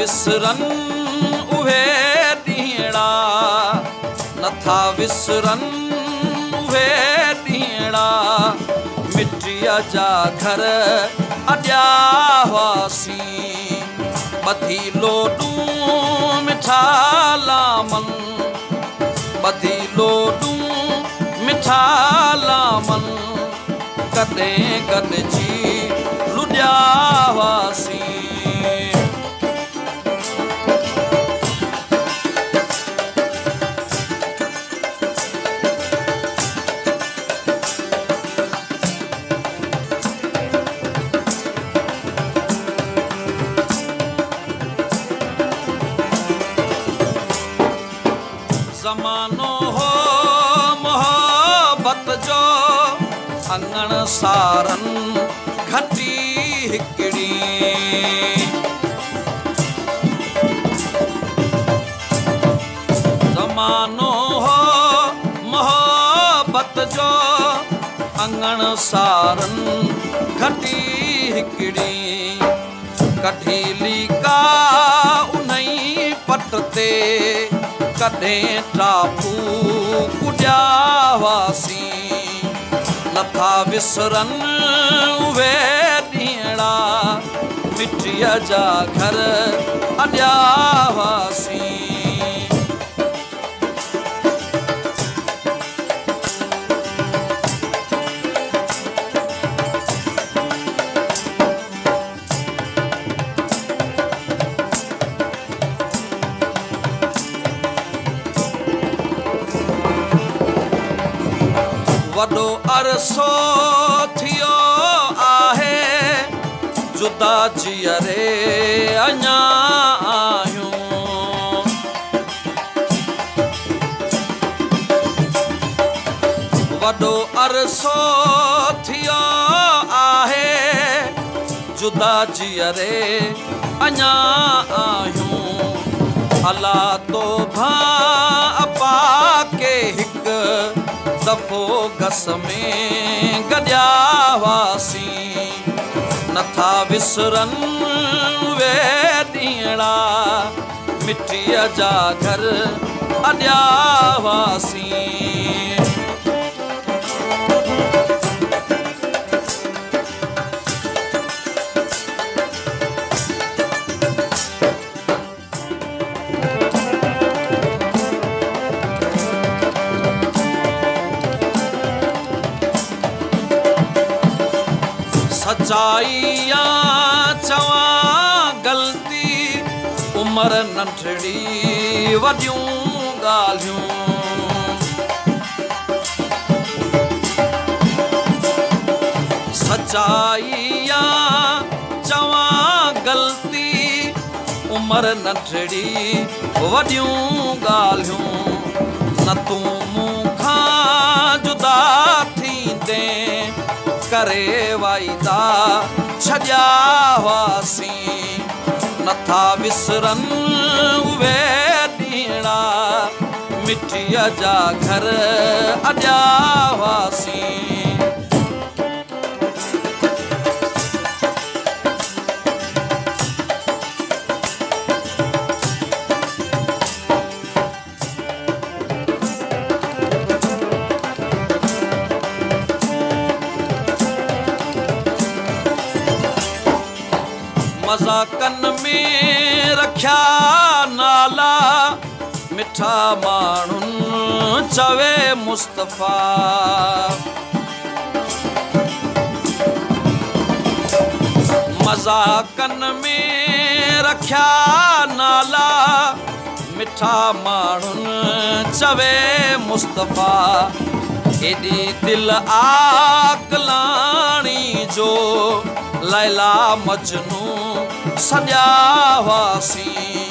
विसरन उहे ॾींहड़ा नथा विसरन उहे ॾींहड़ा मिटीअ जा घर अॾिया हुआसीं ॿधी लोॾूं मिठा लामन ॿधी लोॾूं मिठा लामन कॾहिं गॾिजी लुॾिया हुआसीं ज़मानो हो मोहब्बत जो अंगण सारन घटी हिकड़ी ज़मानो हो मोहब्बत जो अंगण सारन घटी हिकड़ी कढीली का उनई पट ते कॾहिं टापू कुॾिया हुआसीं नथा विसरन उहे ॾींहड़ा मिटीअ जा घर अॾिया हुआसीं वॾो अरसो थियो आहे जुदा जीअरे अञा आहियूं वॾो अरसो थियो आहे जुदा जीअरे अञा आहियूं अला तो भाउ के हिकु दफ़ो घस में गॾिया हुआसीं नथा विसरन उहे ॾींहड़ा मिटीअ जा घर अॾिया हुआसीं सचाईया चवां गलती उम्र नंढड़ी वॾियूं ॻाल्हियूं सचाईया चवां गलती उम्र नंढड़ी वॾियूं ॻाल्हियूं न तूं मूंखां जुदा थींदे करे वाइदा छॾिया हुआसीं नथा विसरन उहे ॾींहड़ा मिटीअ जा घर अॾिया हुआसीं मज़ाकन में रखिया नाला मिठा माण्हुनि चवे मुस्तफ़ा मज़ाकन में रखिया नाला मिठा माण्हुनि चवे मुस्तफ़ा एॾी दिल आकलाणी जो लैला मजनू सॼा हुआसीं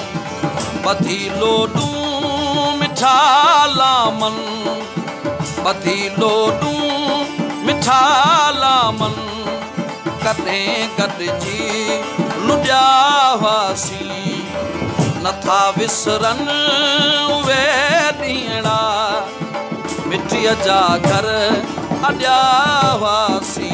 ॿधी लोॾूं मिठा लामन ॿधी लोॾूं मिठा लामन कॾहिं गॾिजी लुॾिया हुआसीं नथा विसरन उहे ॾींहड़ा मिटीअ जा घर अॾिया हुआसीं